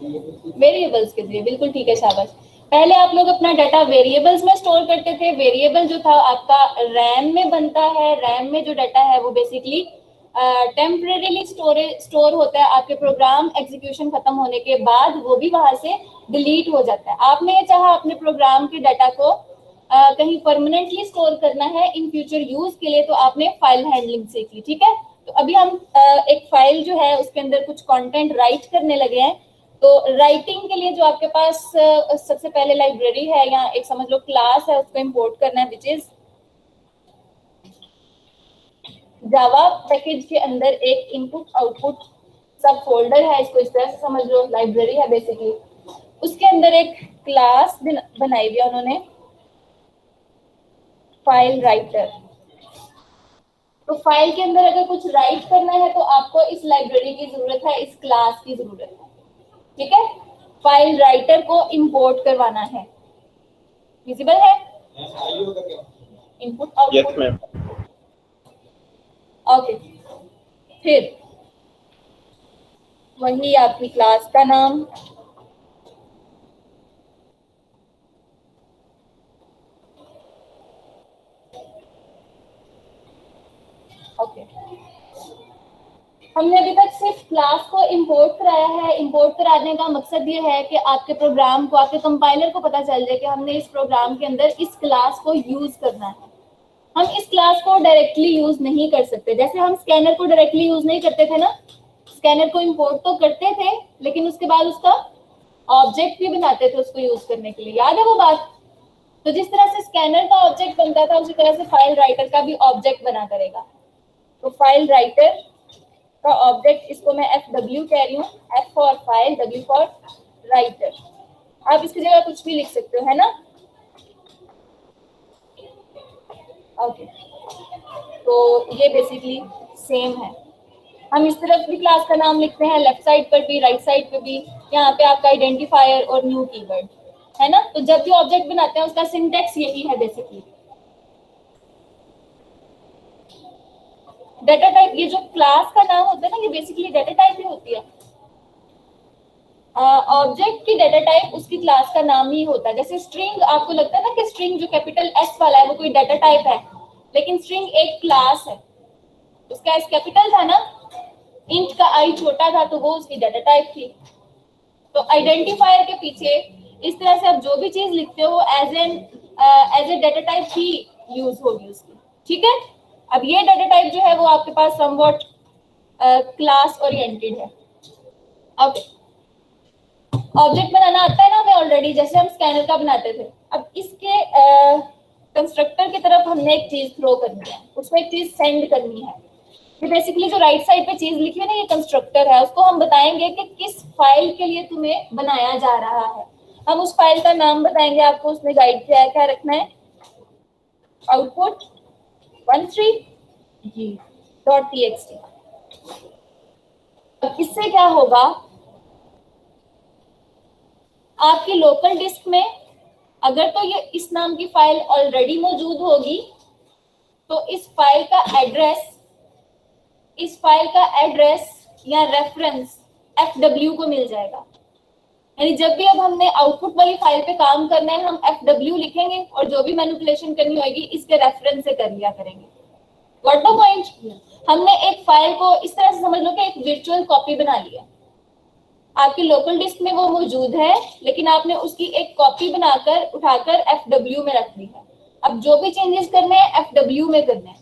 Variables के जरिए, बिल्कुल ठीक है, शाबाश। पहले आप लोग अपना डाटा वेरिएबल्स में स्टोर करते थे। वेरिएबल जो था आपका रैम में बनता है। रैम में जो डाटा है वो बेसिकली टेम्परेरीली स्टोर होता है। आपके प्रोग्राम एग्जीक्यूशन खत्म होने के बाद वो भी वहां से डिलीट हो जाता है। आपने ये चाहा अपने प्रोग्राम के डाटा को कहीं परमानेंटली स्टोर करना है इन फ्यूचर यूज के लिए, तो आपने फाइल हैंडलिंग सीखी, ठीक है। तो अभी हम एक फाइल जो है उसके अंदर कुछ कंटेंट राइट करने लगे हैं। तो राइटिंग के लिए जो आपके पास सबसे पहले लाइब्रेरी है या एक समझ लो क्लास है, उसको इंपोर्ट करना है, विच इज जावा पैकेज के अंदर एक इनपुट आउटपुट सब फोल्डर है, इसको इस तरह से समझ लो, लाइब्रेरी है बेसिकली। उसके अंदर एक क्लास बनाई हुई है उन्होंने, फाइल राइटर। तो फाइल के अंदर अगर कुछ राइट करना है तो आपको इस लाइब्रेरी की जरूरत है, इस क्लास की जरूरत है, ठीक है। फाइल राइटर को इंपोर्ट करवाना है। विजिबल है input output? Yes ma'am. Okay, फिर वही आपकी क्लास का नाम, ओके। हमने अभी तक सिर्फ क्लास को इंपोर्ट कराया है। इंपोर्ट कराने का मकसद ये है कि आपके प्रोग्राम को, आपके कंपाइलर को पता चल जाए कि हमने इस प्रोग्राम के अंदर इस क्लास को यूज करना है। हम इस क्लास को डायरेक्टली यूज नहीं कर सकते। जैसे हम स्कैनर को डायरेक्टली यूज नहीं करते थे ना, स्कैनर को इंपोर्ट तो करते थे लेकिन उसके बाद उसका ऑब्जेक्ट भी बनाते थे उसको यूज करने के लिए, याद है वो बात? तो जिस तरह से स्कैनर का ऑब्जेक्ट बनता था उसी तरह से फाइल राइटर का भी ऑब्जेक्ट बना करेगा। तो फाइल राइटर का ऑब्जेक्ट, इसको मैं FW कह रही हूँ, F for file, W for writer. आप इसकी जगह कुछ भी लिख सकते हो, है ना? ओके, तो ये बेसिकली सेम है। हम इस तरफ भी क्लास का नाम लिखते हैं, लेफ्ट साइड पर भी, राइट साइड पर भी। यहाँ पे आपका आइडेंटिफायर और न्यू कीवर्ड है ना। तो जब भी ऑब्जेक्ट बनाते हैं उसका सिंटेक्स यही है बेसिकली। डाटा टाइप, ये जो क्लास का नाम होता है ना, ये बेसिकली डाटा टाइप ही होती है। ऑब्जेक्ट की डाटा टाइप उसकी क्लास का नाम ही होता है। जैसे स्ट्रिंग, आपको लगता है ना कि स्ट्रिंग जो कैपिटल S वाला है वो कोई डाटा टाइप है, लेकिन स्ट्रिंग एक क्लास है। उसका S कैपिटल था ना, इंट का I छोटा था, तो वो उसकी डाटा टाइप थी। तो आइडेंटिफायर के पीछे इस तरह से आप जो भी चीज लिखते हो एज ए डाटा टाइप ही यूज होगी उसकी, ठीक है। अब ये डाटा टाइप जो है वो आपके पास समवॉट क्लास ओरिएंटेड है। ओके, ऑब्जेक्ट बनाना आता है ना हमें ऑलरेडी, जैसे हम स्कैनर का बनाते थे। अब इसके कंस्ट्रक्टर की तरफ हमने एक चीज थ्रो करनी है, उसमें एक चीज सेंड करनी है। ये बेसिकली जो राइट साइड पे चीज लिखी है ना, ये कंस्ट्रक्टर है। उसको हम बताएंगे कि किस फाइल के लिए तुम्हें बनाया जा रहा है। हम उस फाइल का नाम बताएंगे आपको, उसमें गाइड किया है क्या रखना है, आउटपुट 13g.txt। अब इससे क्या होगा, आपकी लोकल डिस्क में अगर तो ये इस नाम की फाइल ऑलरेडी मौजूद होगी तो इस फाइल का एड्रेस या रेफरेंस FW को मिल जाएगा। यानी जब भी अब हमने आउटपुट वाली फाइल पे काम करना है, हम FW लिखेंगे और जो भी मैनिपुलेशन करनी होगी इसके रेफरेंस से कर लिया करेंगे। What the point? हमने एक फाइल को इस तरह से समझ लो कि एक वर्चुअल कॉपी बना लिया। आपकी लोकल डिस्क में वो मौजूद है, लेकिन आपने उसकी एक कॉपी बनाकर उठाकर FW में रख दी है। अब जो भी चेंजेस करने हैं FW में करने हैं,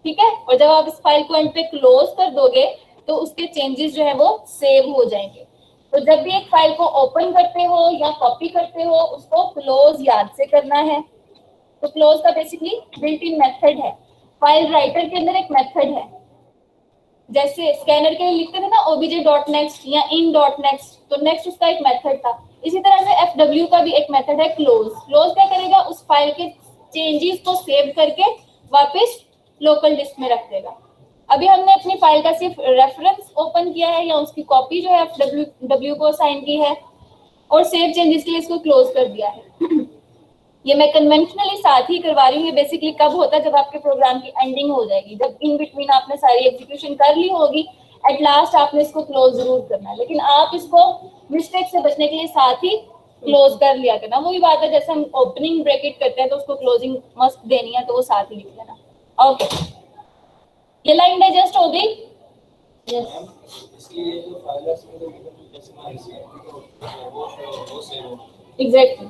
ठीक है। और जब आप इस फाइल को एंड पे क्लोज कर दोगे तो उसके चेंजेस जो है वो सेव हो जाएंगे। तो जब भी एक फाइल को ओपन करते हो या कॉपी करते हो, उसको क्लोज याद से करना है। तो क्लोज का बेसिकली बिल्ट इन मेथड है। फाइल राइटर के अंदर एक मेथड है, जैसे स्कैनर के लिए लिखते थे ना obj.next या in.next, तो नेक्स्ट उसका एक मेथड था। इसी तरह से FW का भी एक मेथड है क्लोज। क्लोज क्या करेगा, उस फाइल के चेंजेस को सेव करके वापस लोकल डिस्क में रख देगा। अभी हमने अपनी फाइल का सिर्फ रेफरेंस ओपन किया है या उसकी कॉपी जो है FW को असाइन की है और सेव चेंजेस के लिए इसको क्लोज कर दिया है। ये मैं कन्वेंशनली साथ ही करवा रही हूँ। ये बेसिकली कब होता है, जब आपके प्रोग्राम की एंडिंग हो जाएगी, जब इन बिटवीन आपने सारी एग्जीक्यूशन कर ली होगी, एट लास्ट आपने इसको क्लोज जरूर करना है। लेकिन आप इसको मिस्टेक से बचने के लिए साथ ही क्लोज कर लिया करना। वही बात है जैसे हम ओपनिंग ब्रैकेट करते हैं तो उसको क्लोजिंग मस्ट देनी है, तो वो साथ ही लिख लेना। ओके, ये लाइन डाइजेस्ट हो गई? एग्जैक्टली।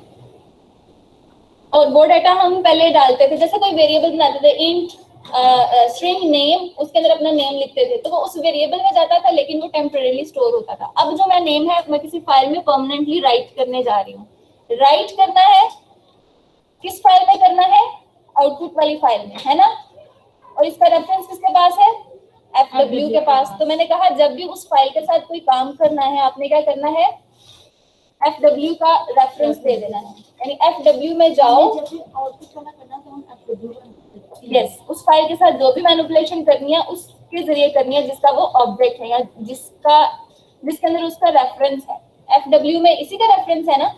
और वो डाटा हम पहले डालते थे, जैसे कोई वेरिएबल बनाते थे, इंट स्ट्रिंग नेम, उसके अंदर अपना नेम लिखते थे, तो वो उस वेरिएबल में जाता था, लेकिन वो टेम्परेली स्टोर होता था। अब जो मैं नेम है मैं किसी फाइल में परमानेंटली राइट करने जा रही हूँ। राइट करना है किस फाइल में करना है? आउटपुट वाली फाइल में, है ना? और इसका रेफरेंस किसके पास है? FW के पास। तो मैंने कहा जब भी उस फाइल के साथ कोई काम करना है, आपने क्या करना है? FW का रेफरेंस दे देना है, यानी FW में जाओ। यस, उस फाइल के साथ जो भी मैनिपुलेशन करनी है उसके जरिए करनी है जिसका वो ऑब्जेक्ट है या जिसके अंदर उसका रेफरेंस है। FW में इसी का रेफरेंस है ना?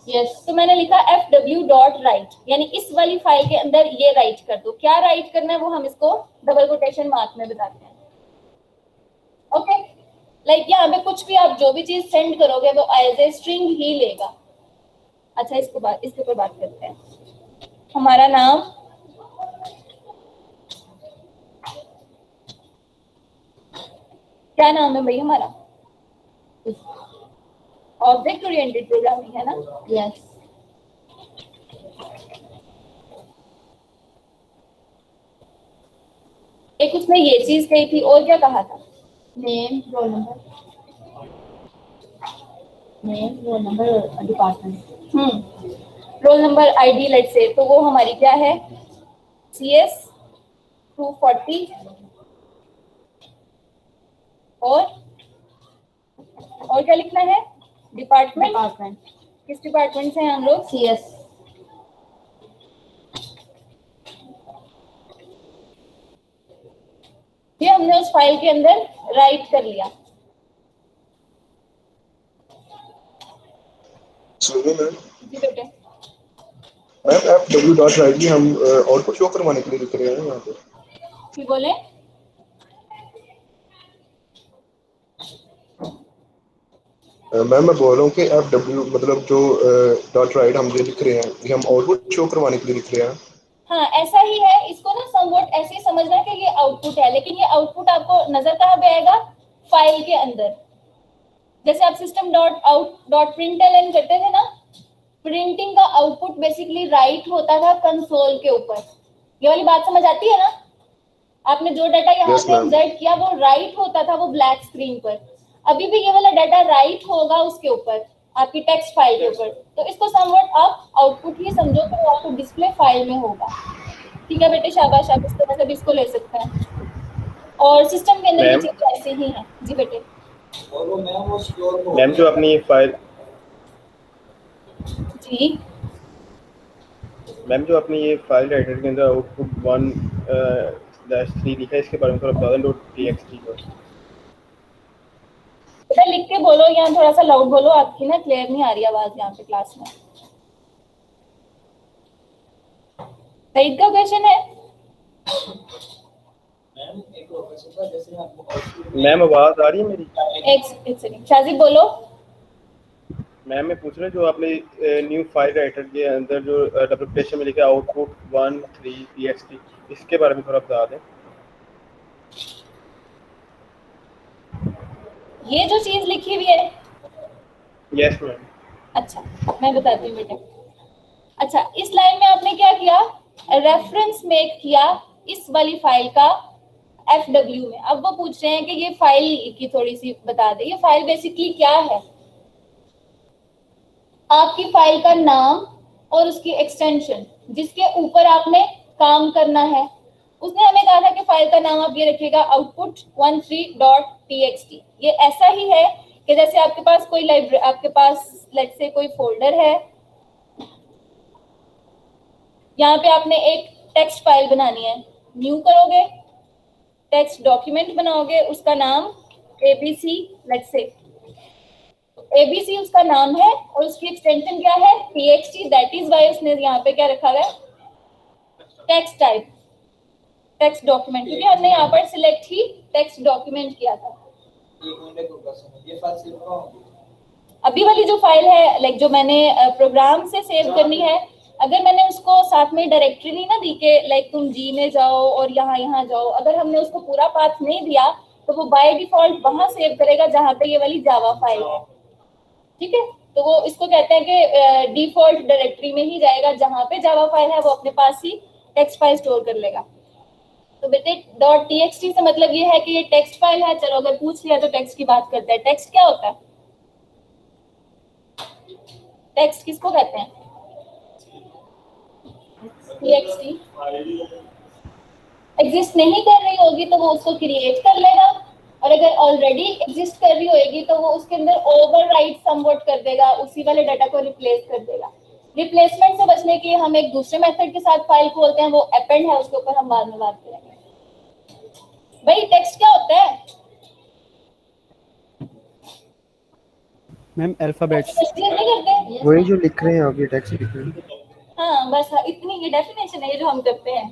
यस। तो मैंने लिखा FW.write, यानी इस वाली फाइल के अंदर ये राइट कर दो। क्या राइट करना है वो हम इसको डबल कोटेशन मार्क में बताते हैं। ओके, लाइक यहाँ पे कुछ भी आप जो भी चीज सेंड करोगे वो एज ए स्ट्रिंग ही इसके ऊपर बात करते हैं। हमारा नाम, क्या नाम है भाई हमारा? ऑब्जेक्ट ओरिएंटेड प्रोग्रामिंग है ना? यस। एक उसमें ये चीज कही थी, और क्या कहा था? Name, roll number, department. Roll number, ID let's say, तो वो हमारी क्या है? CS 240। और क्या लिखना है? डिपार्टमेंट। किस डिपार्टमेंट से हैं हम लोग? CS। ये हमने उस फाइल के अंदर राइट कर लिया। सुनिए मैम, जी बेटे। मैम FW.write हम आउटपुट शो करवाने के लिए लिख रहे हैं यहाँ पे। जी बोले। मैम मैं बोल रहा हूँ कि FW मतलब जो डॉट राइट हम जो लिख रहे हैं ये हम आउटपुट शो करवाने के लिए लिख रहे हैं। हाँ, ऐसा ही है। इसको ना समवॉट ऐसे ही समझना कि ये आउटपुट है, लेकिन ये आउटपुट आपको नजर कहाँ पे आएगा? फाइल के अंदर। जैसे आप system.out.println करते थे ना, प्रिंटिंग का आउटपुट बेसिकली राइट होता था कंसोल के ऊपर। ये वाली बात समझ आती है ना? आपने जो डाटा यहाँ Yes, पे ma'am. इंसर्ट किया वो राइट होता था, वो ब्लैक स्क्रीन पर। अभी भी ये वाला डाटा राइट होगा उसके ऊपर, आपकी टेक्स्ट फाइल के ऊपर। तो इसको समवॉट आप आउटपुट ही समझो, तो वो आपको डिस्प्ले फाइल में होगा। ठीक है बेटे, शाबाश, आप इस तरह से भी इसको ले सकते हैं। और सिस्टम के अंदर ये मैम चीजें ऐसे ही हैं। जी बेटे। मैम जो अपनी फाइल जी मैम जो अपनी ये फाइल राइटर के अंदर आउटपुट 1/3 लिखा है इसके बारे में थोड़ा बता दें। .txt का बेटा लिख के बोलो, यहाँ थोड़ा सा लाउड बोलो, आपकी ना क्लियर नहीं आ रही आवाज यहाँ पे क्लास में। सईद का क्वेश्चन है। मैम आवाज आ रही है मेरी? एक सेकंड, शाजिब बोलो। मैम मैं पूछ रहा हूँ जो आपने न्यू फाइल राइटर के अंदर जो डबल कोटेशन में लिखा है आउटपुट 1/3 txt, इसके बारे में थोड़ा बता दें। ये जो चीज लिखी हुई है, यस मैम। अच्छा मैं बताती हूँ बेटा। अच्छा, इस लाइन में आपने क्या किया? रेफरेंस मेक किया इस वाली फाइल का FW में। अब वो पूछ रहे हैं कि ये फाइल की थोड़ी सी बता दे। ये फाइल बेसिकली क्या है? आपकी फाइल का नाम और उसकी एक्सटेंशन जिसके ऊपर आपने काम करना है। उसने हमें कहा था कि फाइल का नाम आप ये रखिएगा output13.txt। ये ऐसा ही है कि जैसे आपके पास कोई लाइब्रेरी, आपके पास लेट्स से कोई फोल्डर है, यहाँ पे आपने एक टेक्स्ट फाइल बनानी है, न्यू करोगे, टेक्स्ट डॉक्यूमेंट बनाओगे, उसका नाम ABC लेट्स से, ABC उसका नाम है और उसकी एक्सटेंशन क्या है? txt। दैट इज वाई उसने यहाँ पे क्या रखा है? टेक्स्ट टाइप, टेक्स्ट डॉक्यूमेंट, क्योंकि हमने यहाँ पर सिलेक्ट ही टेक्स्ट डॉक्यूमेंट किया था। अभी वाली जो फाइल है लाइक जो मैंने प्रोग्राम से सेव करनी है, अगर मैंने उसको साथ में डायरेक्टरी नहीं ना दी के लाइक तुम जी में जाओ और यहाँ जाओ, अगर हमने उसको पूरा पाथ नहीं दिया तो वो बाय डिफॉल्ट वहां सेव करेगा जहाँ पे ये वाली जावा फाइल है। ठीक है, तो वो इसको कहते हैं कि डिफॉल्ट डायरेक्टरी में ही जाएगा, जहाँ पे जावा फाइल है वो अपने पास ही टेक्स्ट फाइल स्टोर कर लेगा। तो बेटे .txt से मतलब ये है कि ये टेक्स्ट फाइल है। चलो अगर पूछ लिया तो टेक्स्ट की बात करते हैं। टेक्स्ट क्या होता है? टेक्स्ट किसको कहते हैं? txt एग्जिस्ट नहीं कर रही होगी तो वो उसको क्रिएट कर लेगा, और अगर ऑलरेडी एग्जिस्ट कर रही होगी तो वो उसके अंदर ओवरराइट समवॉट कर देगा, उसी वाले डाटा को रिप्लेस कर देगा। रिप्लेसमेंट से बचने के लिए हम एक दूसरे मेथड के साथ फाइल खोलते हैं, वो अपेंड है, उसके ऊपर हम बाद में बात करेंगे। भाई टेक्स्ट क्या होता है? मैम अल्फाबेट्स, नहीं करते? वही जो लिख रहे हैं आप, ये टेक्स्ट लिख रहे हैं। हाँ बस इतनी ये डेफिनेशन है ये जो हम करते हैं।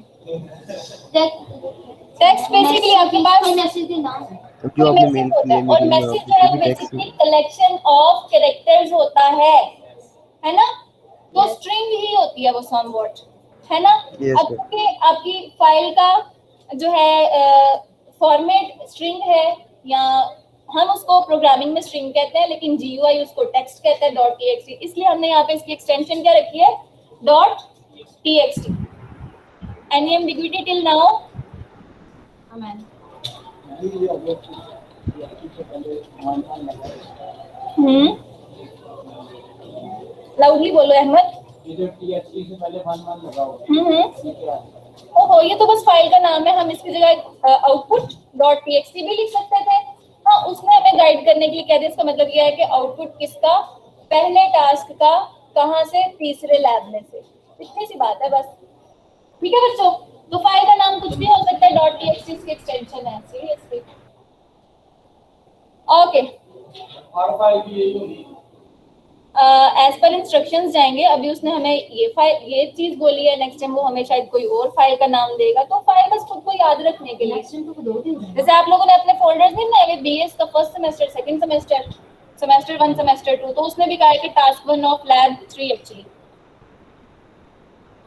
टेक्स्ट बेसिकली आपके पास अब जो आपने मेल की है और मीटिंग में, मैसेज आप जो है उसमें भी text basically collection of characters होता है ना? तो स्ट्रिंग ही होती है वो समवॉट, है ना? Yes, अब क्योंकि आपकी फाइल का जो है फॉर्मेट स्ट्रिंग है, या हम उसको प्रोग्रामिंग में स्ट्रिंग कहते हैं, लेकिन GUI उसको टेक्स्ट कहता है .txt, इसलिए हमने यहाँ पे इसकी एक्सटेंशन क्या रखी है? .txt। Any ambiguity till now? Amen. Loudly बोलो अहमद। ओहो, ये तो बस फाइल का नाम है, हम इसकी जगह आउटपुट .txt भी लिख सकते थे। हाँ, उसने हमें गाइड करने के लिए कह दिया। इसका मतलब यह है कि आउटपुट किसका? पहले टास्क का, कहाँ से? तीसरे लैब में से। इतनी सी बात है बस। ठीक है बच्चों, तो फाइल का नाम कुछ भी हो सकता है, .txt इसकी एक्सटेंशन है। सीरियसली ओके, हर फाइल की यही होगी। एज पर इंस्ट्रक्शंस जाएंगे। अभी उसने हमें ये चीज बोली है, नेक्स्ट टाइम वो हमें शायद कोई और फाइल का नाम देगा, तो फाइल बस खुद को याद रखने के लिए। जैसे आप लोगों ने अपने फोल्डर्स नहीं बनाए BS का first semester, second semester, semester 1, semester 2, तो उसने भी कहा है कि टास्क 1 ऑफ लैब 3 एक्चुअली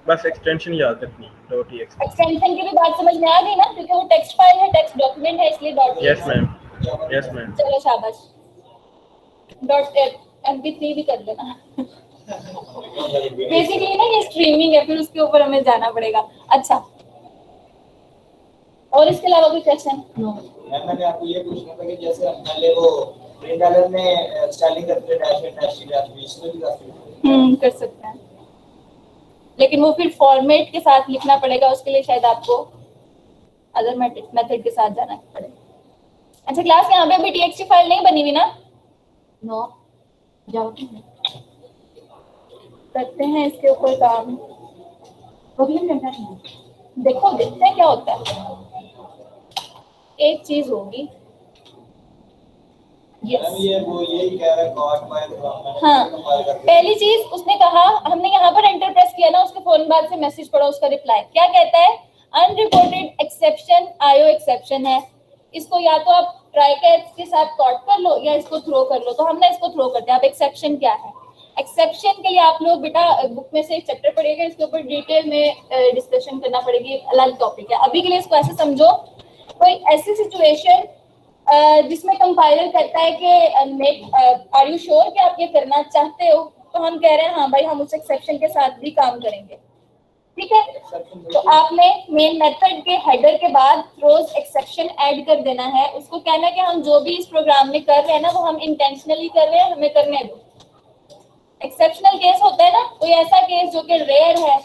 बस एक्सटेंशन याद रखनी .txt। एक्सटेंशन की भी बात समझ में आ गई ना, क्योंकि वो टेक्स्ट फाइल है, टेक्स्ट डॉक्यूमेंट है, इसलिए yes .txt। Ma'am, yes ma'am. चलो शाबाश, .mp3 भी कर देना। बेसिकली ना ये स्ट्रीमिंग है, फिर उसके ऊपर हमें जाना पड़ेगा। अच्छा, और इसके अलावा कोई क्वेश्चन? मैंने आपको ये पूछना था कि जैसे हम पहले वो प्रिंट डायलर में स्टाइलिंग करते हैं, डैश इसमें भी कर सकते हैं, लेकिन वो फिर फॉर्मेट के साथ लिखना पड़ेगा, उसके लिए शायद आपको अदर मेथड के साथ जाना पड़ेगा। अच्छा क्लास, यहाँ पे अभी txt फाइल नहीं बनी हुई ना? नो, जाओ करते हैं इसके ऊपर काम। देखो देखते हैं क्या होता है। एक चीज होगी, ये वो यही कह रहा है कॉट फाइल। हाँ, पहली चीज उसने कहा, हमने यहाँ पर एंटर प्रेस किया ना, उसके फौरन बाद से मैसेज पढ़ा, उसका रिप्लाई क्या कहता है? अनरिपोर्टेड एक्सेप्शन IO एक्सेप्शन है। इसको या तो आप ट्राई कैच के साथ कॉट कर लो या इसको थ्रो कर लो। तो हम ना इसको थ्रो करते हैं। अब एक्सेप्शन क्या है? एक्सेप्शन के लिए आप लोग बेटा बुक में से एक चैप्टर पढ़िएगा, इसके ऊपर डिटेल में डिस्कशन करना पड़ेगी, अलग टॉपिक है। अभी के लिए इसको ऐसे समझो, कोई ऐसी सिचुएशन जिसमें कंपाइलर कहता है कि आर यू श्योर कि आप ये करना चाहते हो, तो हम कह रहे हैं हाँ भाई, हम उस एक्सेप्शन के साथ भी काम करेंगे। ठीक है, तो आपने मेन मेथड के हेडर के बाद थ्रोज एक्सेप्शन ऐड कर देना है। उसको कहना है कि हम जो भी इस प्रोग्राम में कर रहे हैं ना, वो हम इंटेंशनली कर रहे हैं, हमें करने दो। एक्सेप्शनल केस होता है ना, कोई ऐसा केस जो कि रेयर है,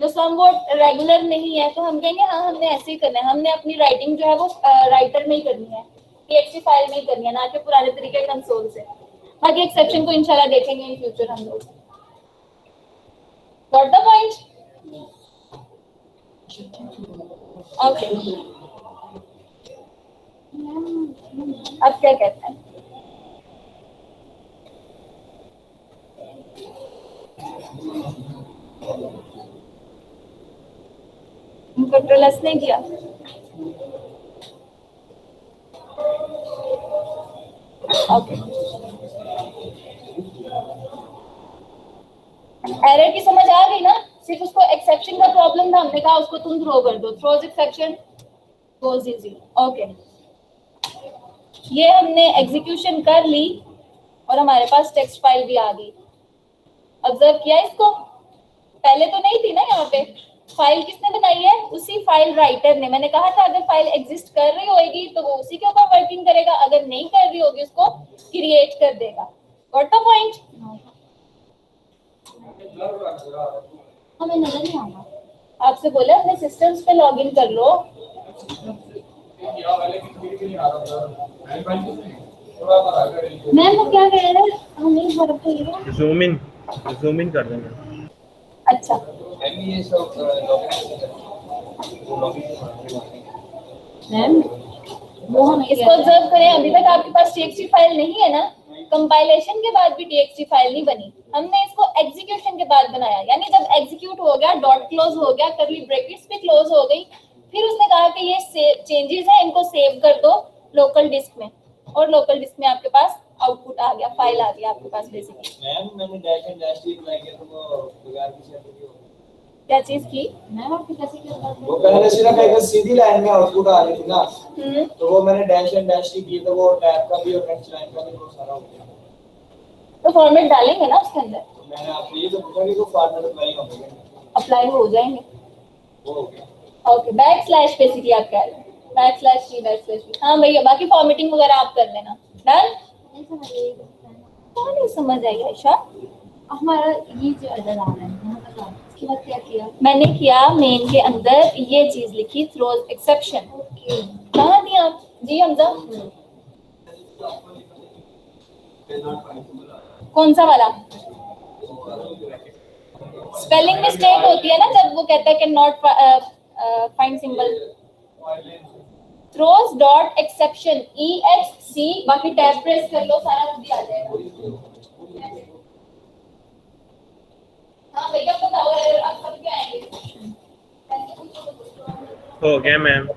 जो समवॉट रेगुलर नहीं है, तो हम कहेंगे हाँ हमने ऐसे ही करना है, हमने अपनी राइटिंग जो है वो राइटर में ही करनी है, txt फाइल में ही करनी है, ना कि पुराने तरीके कंसोल से। बाकी एक्सेप्शन को इंशाल्लाह देखेंगे इन फ्यूचर हम लोग। Got the point? ओके, अब क्या कहते हैं? कंट्रोल एस नहीं किया। ओके, एरर की समझ आ गई ना? सिर्फ उसको एक्सेप्शन का प्रॉब्लम था, हमने कहा उसको तुम थ्रो कर दो, throws exception goes easy. Okay, ये हमने एग्जीक्यूशन कर ली और हमारे पास टेक्स्ट फाइल भी आ गई। ऑब्जर्व किया इसको? पहले तो नहीं थी ना यहाँ पे। फाइल किसने बनाई है? उसी फाइल राइटर ने। मैंने कहा था अगर फाइल एग्जिस्ट कर रही होगी तो वो उसी के ऊपर वर्किंग करेगा, अगर नहीं कर रही होगी उसको क्रिएट कर देगा। Got the point? हमें नजर नहीं आता। आपसे बोले अपने सिस्टम्स पे लॉगिन कर लो। मैम वो क्या कह रहे हैं? हम एक बार तो जूम इन कर देंगे। अच्छा, मैम वो हम इसको ऑब्जर्व करें, अभी तक आपके पास txt फाइल नहीं है ना? कंपाइलेशन के बाद भी txt फाइल नहीं बनी, हमने इसको एग्जीक्यूशन के बाद बनाया। यानी जब एग्जीक्यूट हो गया, डॉट क्लोज हो गया, कर्ली ब्रैकेट्स भी क्लोज हो गई, फिर उसने कहा कि ये चेंजेस हैं, इनको सेव कर दो लोकल डिस्क में, और लोकल डिस्क में आपके पास आउटपुट आ गया, फाइल आ गई आपके पास बेसिकली। मैम मैंने dash and dash T apply किया तो वो बिगाड़ की सेट हो क्या चीज की? मैम आपकी कैसे किया? वो पहले सिर्फ एक सीधी लाइन में आउटपुट आ रही थी ना, तो वो मैंने डैश एंड डैश टी की तो वो टैब का भी और नेक्स्ट लाइन का भी वो सारा हो गया। तो फॉर्मेट डालेंगे ना उसके अंदर? तो मैंने आपसे ये तो पूछा कि वो फॉर्मेट अप्लाई होंगे, अप्लाई हो जाएंगे। वो हो गया। ओके, बैकस्लैश बेसिकली आप कह रहे हैं, बैकस्लैश टी बैकस्लैश टी। हाँ भैया, बाकी फॉर्मेटिंग वगैरह आप कर लेना। डन? नहीं समझ आई आयशा? हमारा ये जो अदर आ रहा है यहाँ तक आ, उसके बाद क्या किया? मैंने किया मेन के अंदर ये चीज लिखी, थ्रोज एक्सेप्शन। कहाँ दी आप? जी हमजा, कौन सा वाला? स्पेलिंग मिस्टेक होती है ना जब वो कहता है कि not find symbol. Throws dot exception EXC, बाकी टैब प्रेस कर लो, सारा खुद ही आ जाएगा। हाँ भैया बताओ, आप सब क्या आएंगे? हो गया मैम।